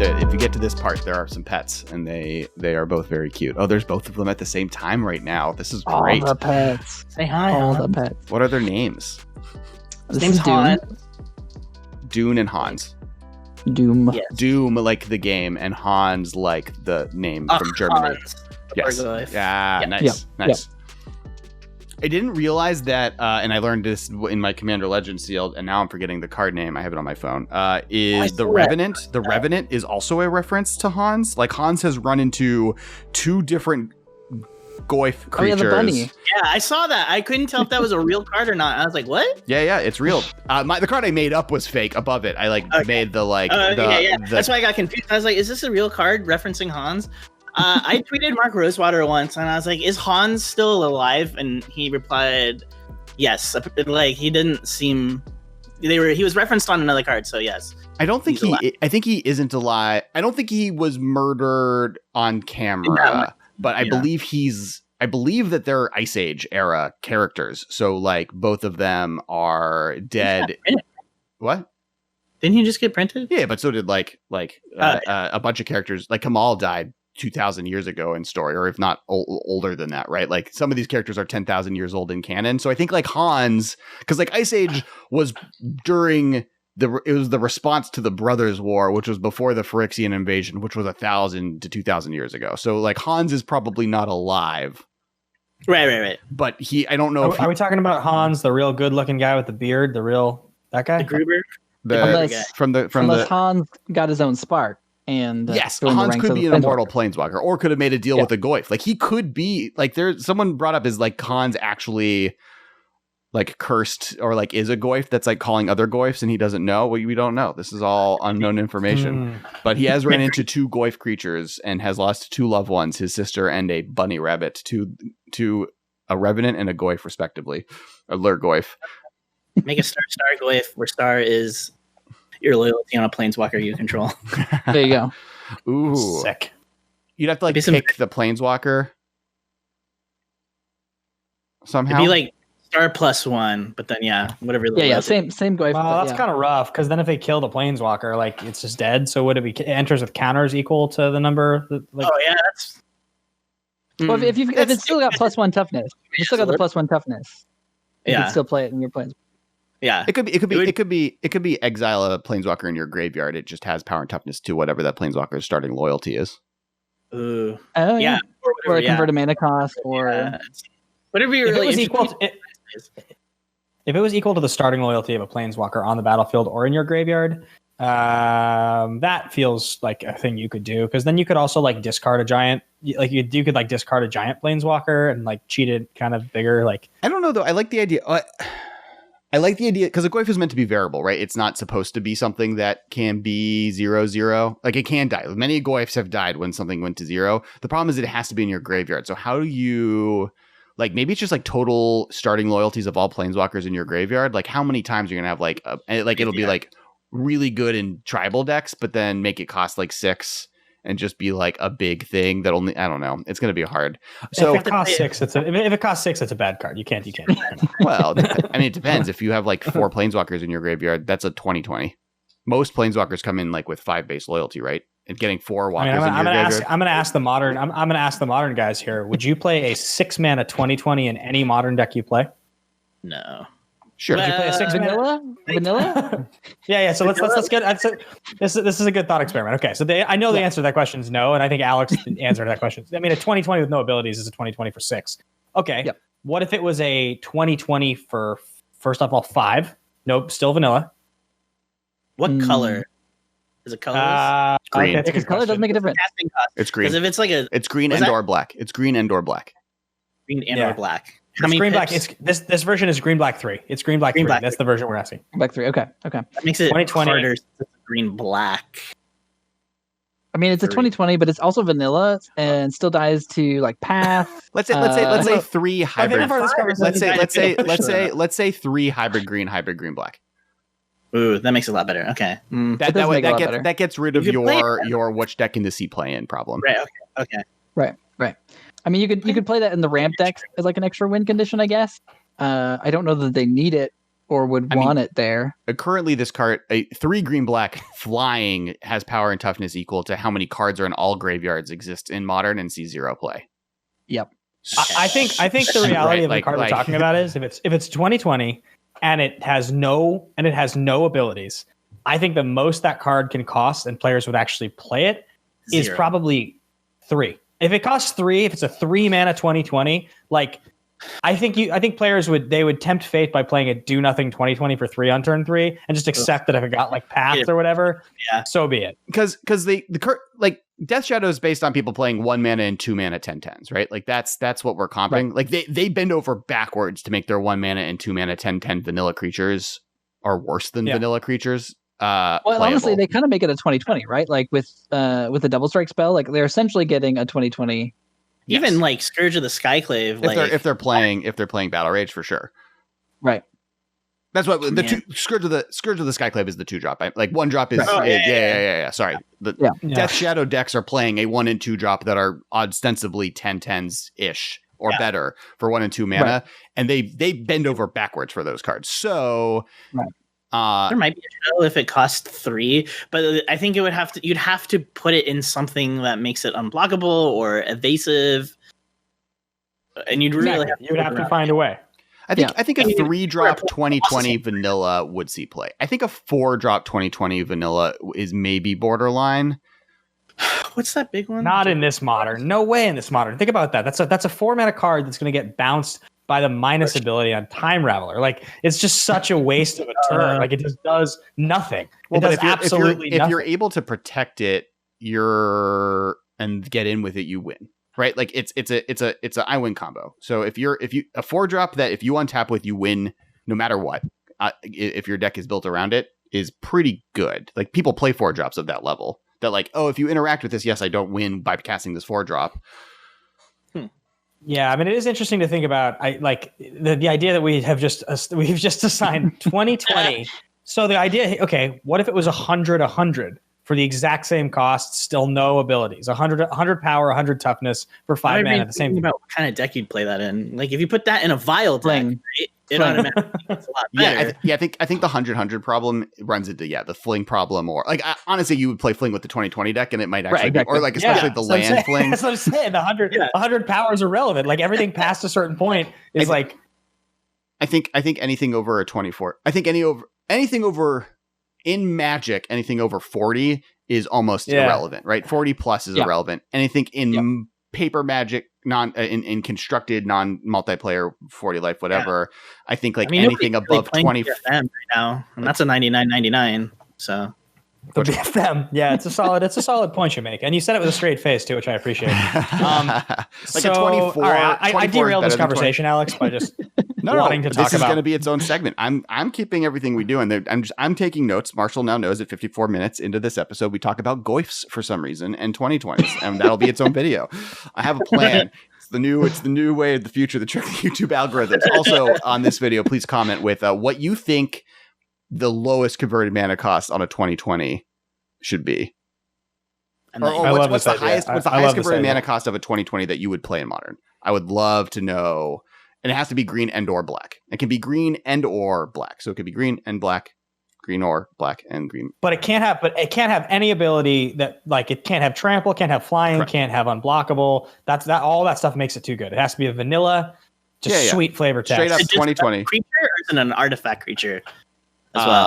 if you get to this part, there are some pets, and they are both very cute. Oh, there's both of them at the same time right now. This is great. All the pets. Say hi, All Hans. the pets. What are their names? His name's Hans. Dune and Hans. Doom. Yes. Doom like the game, and Hans like the name from Germany. Hans. Yes. llurgoyf. Yeah, nice. Yep. Nice. I didn't realize that, and I learned this in my Commander Legends sealed, and now I'm forgetting the card name. I have it on my phone. Is the Revenant? The Revenant is also a reference to Hans. Like Hans has run into two different Goyf creatures. Oh, yeah, the bunny. Yeah, I saw that. I couldn't tell if that was a real card or not. I was like, what? Yeah, it's real. The card I made up was fake. Above it, I made the That's why I got confused. I was like, is this a real card referencing Hans? I tweeted Mark Rosewater once, and I was like, "Is Hans still alive?" And he replied, "Yes." Like he didn't seem. He was referenced on another card, so yes. I don't think I think he isn't alive. I don't think he was murdered on camera, but I believe that they're Ice Age era characters. So like both of them are dead. What? Didn't he just get printed? Yeah, but so did a bunch of characters. Like Kamal died 2,000 years ago in story, or if not older than that, right? Like some of these characters are 10,000 years old in canon. So I think like Hans, because like Ice Age was during it was the response to the Brothers War, which was before the Phyrexian invasion, which was 1,000 to 2,000 years ago. So like Hans is probably not alive. Right. But I don't know. Are we talking about Hans, the real good-looking guy with the beard, that guy? The Gruber. Unless Hans got his own spark. And yes, Hans could be an immortal planeswalker, or could have made a deal with a Goyf. Like he could be like someone brought up is like Hans actually like cursed or like is a Goyf that's like calling other Goyfs and he doesn't know. We don't know. This is all unknown information. But he has ran into two Goyf creatures and has lost two loved ones, his sister and a bunny rabbit, to a Revenant and a Goyf respectively, a llurgoyf. Make a star Goyf where star is your loyalty on a planeswalker you control. There you go. Ooh. Sick. You'd have to like pick the planeswalker somehow. It'd be like star +1, but then whatever. Same Goyf. Well, that's kind of rough because then if they kill the planeswalker, like it's just dead. So would it be enters with counters equal to the number? That's. Well, if it's still got +1 toughness, you still got the +1 toughness. You can still play it in your planes. Yeah, it could be exile a planeswalker in your graveyard. It just has power and toughness to whatever that planeswalker's starting loyalty is. Ooh. Yeah. Or convert a mana cost, or whatever you're really equal. If it was equal to the starting loyalty of a planeswalker on the battlefield or in your graveyard, that feels like a thing you could do, because then you could also like discard a giant. Like you could like discard a giant planeswalker and like cheat it kind of bigger. Like I don't know though. I like the idea. I like the idea because a Goyf is meant to be variable, right? It's not supposed to be something that can be 0/0. Like it can die. Many Goyfs have died when something went to 0. The problem is that it has to be in your graveyard. So how do you, like, maybe it's just like total starting loyalties of all planeswalkers in your graveyard. Like how many times you're gonna have like it'll be like really good in tribal decks, but then make it cost like 6 and just be like a big thing that only, I don't know. It's going to be hard. So if it costs 6, if it costs 6, it's a bad card. You can't. Well, I mean, it depends. If you have like 4 planeswalkers in your graveyard, that's a 20/20. Most planeswalkers come in like with 5 base loyalty, right? And getting 4 walkers in your graveyard. I'm gonna ask the modern guys here. Would you play a 6 mana 20/20 in any modern deck you play? No. Sure. Would you play a 6 vanilla? Yeah. So let's get. This is a good thought experiment. Okay, so I know the answer to that question is no, and I think Alex answered that question. I mean, a 20/20 with no abilities is a 20/20 for 6. Okay. Yep. What if it was a 20/20 for first off all 5? Nope, still vanilla. What color? Is it colorless? Green. Okay, because color doesn't make a difference. It's green. Because if it's like it's green and or black. It's green and or black. Green and or black. How many green black? This version is green black 3. It's green black 3. That's the version we're asking. Black 3. Okay. That makes it 2020 harder. Green black. I mean, it's a 20/20, but it's also vanilla and still dies to like path. Let's say 3 hybrid. Let's say 3 hybrid green black. Ooh, that makes it a lot better. Okay. That gets rid of your which deck can the sea play in problem. Right. Okay. Right. I mean, you could play that in the ramp deck as like an extra win condition, I guess. I don't know that they need it or would want it there. Currently, this card, a 3 green black flying, has power and toughness equal to how many cards are in all graveyards exist in Modern and see 0 play. Yep. I think the reality of the card we're talking about is if it's 2020 and it has no abilities, I think the most that card can cost and players would actually play it is probably 3. If it costs 3, if it's a 3 mana 2020, like I think players would tempt fate by playing a do nothing 2020 for 3 on turn 3 and just accept that if it got like paths or whatever, so be it. Because Death Shadow is based on people playing 1 mana and 2 mana 10/10s, right? Like that's what we're comping. Right. Like they bend over backwards to make their 1 mana and 2 mana 10/10 vanilla creatures are worse than vanilla creatures. Well, playable. Honestly, they kind of make it a 2020, right? Like with the double strike spell, like they're essentially getting a 2020. Even like Scourge of the Skyclave, if they're playing Battle Rage for sure, right? That's what the Scourge of the Skyclave is the 2-drop. Like 1-drop is Sorry, Death Shadow decks are playing a 1 and 2 drop that are ostensibly 10/10s ish or better for 1 and 2 mana, and they bend over backwards for those cards. So. There might be a show if it cost 3, but I think you'd have to put it in something that makes it unblockable or evasive, and you'd have to find a way. I think a 3-drop 2020 vanilla would see play. I think a 4-drop 2020 vanilla is maybe borderline. What's that big one? Not in this Modern. No way in this Modern. Think about that. That's a 4-mana card that's going to get bounced by the minus ability on Time Raveler. Like, it's just such a waste of a turn. Like, it just does nothing. Well, but if you're able to protect it, and get in with it, you win. Right? Like it's a I win combo. So if you a 4-drop that if you untap with, you win no matter what. If your deck is built around it, is pretty good. Like people play 4-drops of that level. That like, oh, if you interact with this, yes, I don't win by casting this 4-drop. Yeah, I mean, it is interesting to think about. The idea that we've just assigned 2020. So the idea, okay, what if it was 100 for the exact same cost, still no abilities, 100 power, 100 toughness for 5 mana. The same. About what kind of deck you'd play that in. Like if you put that in a Vial deck, right, it automatically gets a lot better. I think the 100 problem runs into the Fling problem, or like honestly, you would play Fling with the 2020 deck, and it might actually be, or like especially the land Fling. That's what I'm saying. The 100 powers are relevant. Like everything past a certain point is I think anything over a 24. I think anything over in Magic, anything over 40 is almost irrelevant, right? 40 plus is irrelevant. Anything in paper Magic, in constructed non-multiplayer 40 life, whatever. I think anything above 20 right now, and that's a 99.99. So the BFM, it's a solid point you make, and you said it with a straight face too, which I appreciate. A 24. All right, I derailed this conversation, Alex, by just wanting to talk about. This is going to be its own segment. I'm keeping everything we do, and I'm taking notes. Marshall now knows at 54 minutes into this episode, we talk about goyfs for some reason and 2020s, and that'll be its own video. I have a plan. It's the new way of the future, the trick of YouTube algorithms. Also on this video, please comment with what you think the lowest converted mana cost on a 2020 should be. Or what's the highest converted mana cost of a 2020 that you would play in Modern? I would love to know. And it has to be green and or black. It can be green and or black. So it could be green and black, green or black and green. But it can't have any ability that, like, it can't have trample, can't have flying, correct, can't have unblockable. All that stuff makes it too good. It has to be a vanilla, sweet flavor text. Straight up 2020. Creature, or is it an artifact creature as well?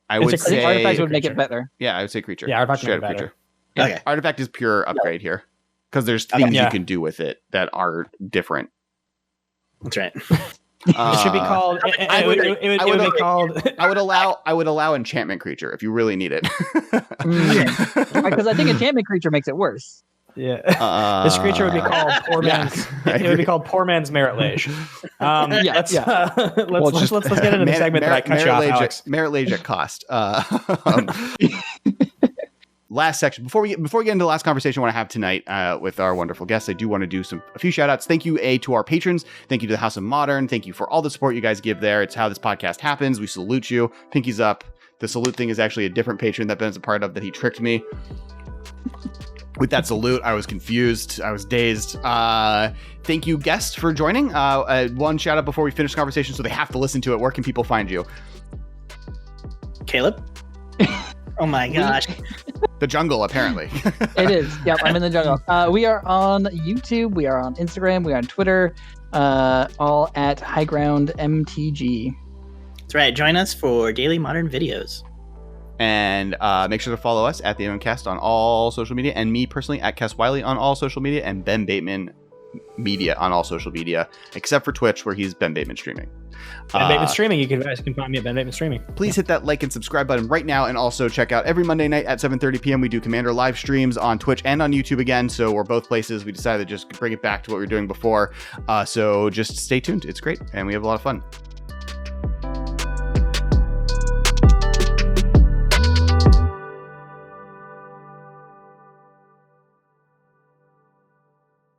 I would say artifacts would make it better. Yeah, I would say creature. Yeah, artifact straight would make it better. Yeah. Okay. Artifact is pure upgrade here because there's things you can do with it that are different. That's right. It should be called. It would be called. I would allow enchantment creature if you really need it. Because I think enchantment creature makes it worse. Yeah, this creature would be called poor man's. It would be called poor man's merit lage. Let's get into the segment that I cut you off, Alex. Merit lage at cost. Last section before we get into the last conversation I want to have tonight with our wonderful guests, I do want to do a few shout outs. Thank you to our patrons. Thank you to the House of Modern. Thank you for all the support you guys give there. It's how this podcast happens. We salute you. Pinkies up. The salute thing is actually a different patron that Ben's a part of that he tricked me. with that salute, I was confused. I was dazed. Thank you, guest, for joining. One shout out before we finish the conversation, so they have to listen to it. Where can people find you? Caleb? Oh my gosh. The jungle, apparently. It is. Yep, I'm in the jungle. We are on YouTube. We are on Instagram. We are on Twitter. All at HighGround MTG. That's right. Join us for daily modern videos. And make sure to follow us at the MMCast on all social media, and me personally at Cass Wiley on all social media, and Ben Bateman Media on all social media, except for Twitch, where he's Ben Bateman streaming. Ben Bateman streaming. You guys can find me at Ben Bateman streaming. Please hit that like and subscribe button right now, and also check out every Monday night at 7:30 p.m. We do Commander live streams on Twitch and on YouTube again, so we're both places. We decided to just bring it back to what we were doing before. So just stay tuned. It's great, and we have a lot of fun.